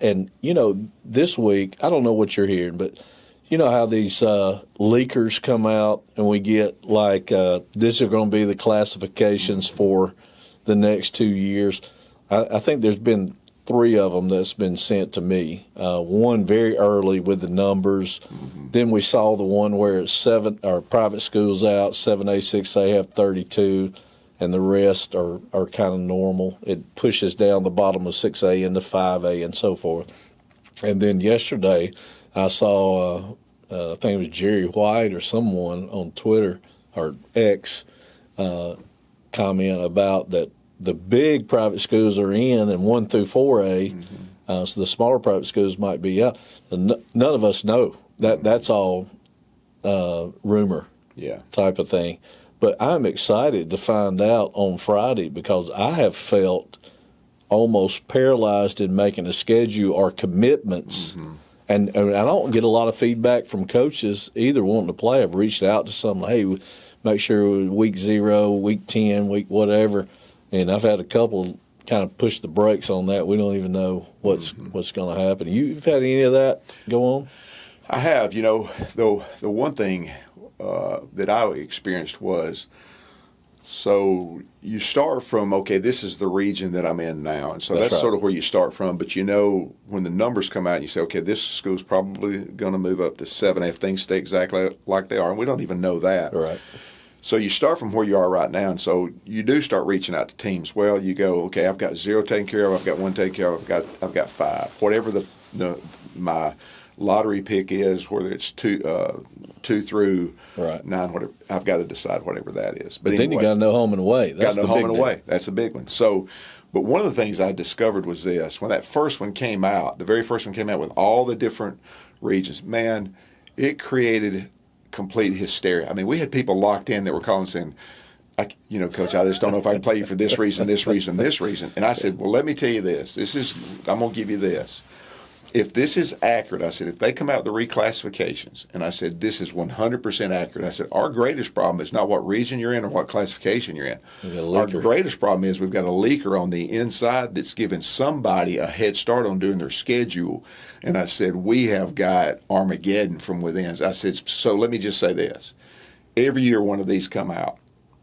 And, this week, I don't know what you're hearing, but you know how these leakers come out and we get these are going to be the classifications for the next 2 years. I think there's been 3 of them that's been sent to me. One very early with the numbers. Mm-hmm. Then we saw the one where it's 7 or private schools out, 7A, 6A have 32, and the rest are kind of normal. It pushes down the bottom of 6A into 5A and so forth. And then yesterday I saw, I think it was Jerry White or someone on Twitter or X comment about that the big private schools are in and 1 through 4A, mm-hmm. So the smaller private schools might be out. None of us know. That's all rumor type of thing. But I'm excited to find out on Friday because I have felt almost paralyzed in making a schedule or commitments. Mm-hmm. And I don't get a lot of feedback from coaches either wanting to play. I've reached out to some, hey, make sure week 0, week 10, week whatever. And I've had a couple kind of push the brakes on that. We don't even know what's going to happen. You've had any of that go on? I have. The one thing that I experienced was, so you start from, okay, this is the region that I'm in now. And so that's right. Sort of where you start from. But when the numbers come out and you say, okay, this school's probably going to move up to 7 if things stay exactly like they are. And we don't even know that. Right. So you start from where you are right now, and so you do start reaching out to teams. Well, you go, okay, I've got 0 taken care of, I've got 1 taken care of, I've got 5. Whatever my lottery pick is, whether it's 2 through 9, whatever, I've got to decide whatever that is. But then you got to know home and away. Got to know home and away. That's a big one. So, but one of the things I discovered was this: when that first one came out, the very first one came out with all the different regions, man, it created complete hysteria. I mean, we had people locked in that were calling saying, Coach, I just don't know if I can play you for this reason, this reason, this reason. And I said, well, let me tell you this. I'm going to give you this. If this is accurate, I said, if they come out with the reclassifications, and I said, this is 100% accurate. I said, our greatest problem is not what region you're in or what classification you're in. Our greatest problem is we've got a leaker on the inside that's giving somebody a head start on doing their schedule. And I said, we have got Armageddon from within. I said, so let me just say this. Every year one of these come out.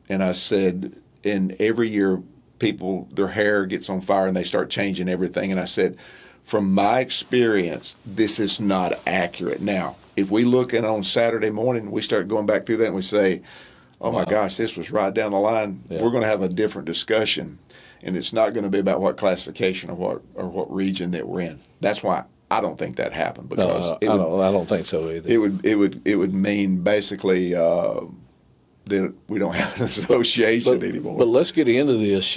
And I said, and every year people, their hair gets on fire and they start changing everything. And I said, from my experience, this is not accurate. Now, if we look in on Saturday morning, we start going back through that and we say, oh my gosh, this was right down the line. Yeah. We're going to have a different discussion. And it's not going to be about what classification or what region that we're in. That's why I don't think that happened, because I don't think so either. It would mean basically that we don't have an association anymore. But let's get into this.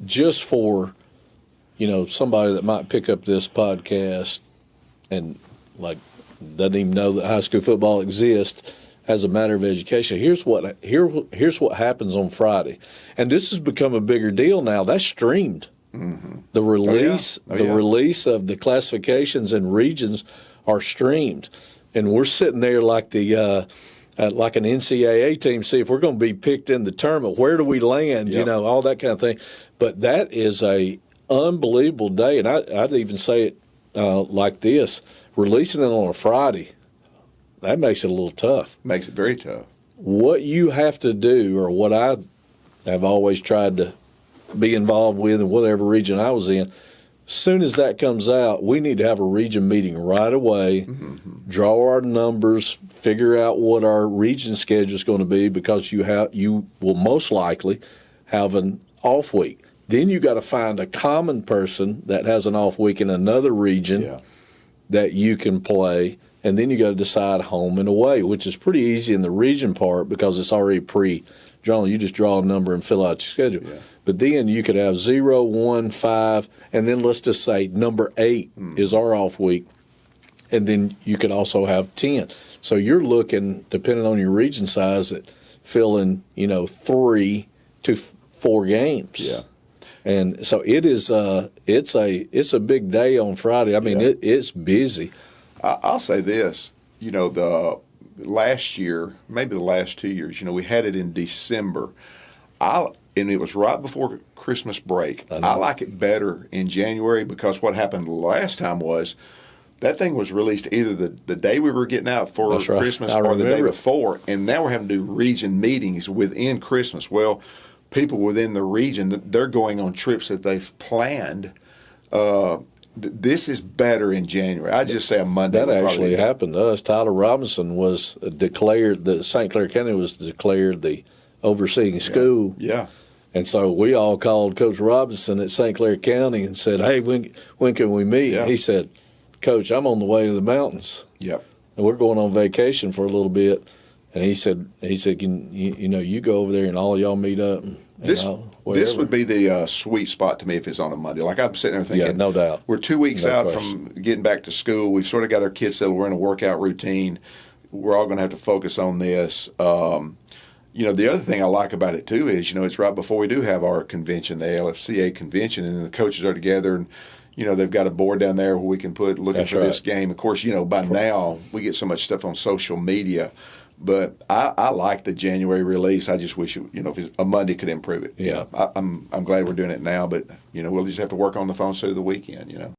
Just for somebody that might pick up this podcast and doesn't even know that high school football exists as a matter of education. Here's what happens on Friday, and this has become a bigger deal now. That's streamed. Mm-hmm. The release release of the classifications and regions are streamed, and we're sitting there like an NCAA team. See if we're going to be picked in the tournament. Where do we land? Yep. All that kind of thing. But that is a unbelievable day, and I'd even say it like this: releasing it on a Friday, that makes it a little tough. Makes it very tough. What you have to do, or what I have always tried to be involved with in whatever region I was in, as soon as that comes out, we need to have a region meeting right away, mm-hmm. draw our numbers, figure out what our region schedule is going to be, because you will most likely have an off week. Then you got to find a common person that has an off week in another region that you can play, and then you got to decide home and away, which is pretty easy in the region part because it's already pre-drawn. You just draw a number and fill out your schedule. Yeah. But then you could have 0, 1, 5, and then let's just say number 8 is our off week, and then you could also have 10. So you're looking, depending on your region size, at filling 3 to 4 games. Yeah. And so it is. It's a big day on Friday. I mean, it's busy. I'll say this. The last year, maybe the last 2 years, we had it in December. and it was right before Christmas break. I like it better in January because what happened last time was that thing was released either the day we were getting out for That's right. Christmas I or the day remember it. before, and now we're having to do region meetings within Christmas. Well, people within the region, they're going on trips that they've planned. This is better in January. I just say a Monday. That would probably actually be- happened to us. Tyler Robinson was declared, the St. Clair County was declared the overseeing school. Yeah. And so we all called Coach Robinson at St. Clair County and said, hey, when can we meet? Yeah. He said, Coach, I'm on the way to the mountains. Yep. And we're going on vacation for a little bit. And he said, you go over there and all y'all meet up. This would be the sweet spot to me if it's on a Monday. Like I'm sitting there thinking, Yeah, no doubt. We're 2 weeks No out question. from getting back to school. We've sort of got our kids settled. We're in a workout routine. We're all going to have to focus on this. The other thing I like about it too is, it's right before we do have our convention, the ALFCA convention, and the coaches are together, and they've got a board down there where we can put looking That's for this right. game. Of course, by now we get so much stuff on social media. But I like the January release. I just wish if it's a Monday could improve it. Yeah. I'm glad we're doing it now, but we'll just have to work on the phone through the weekend.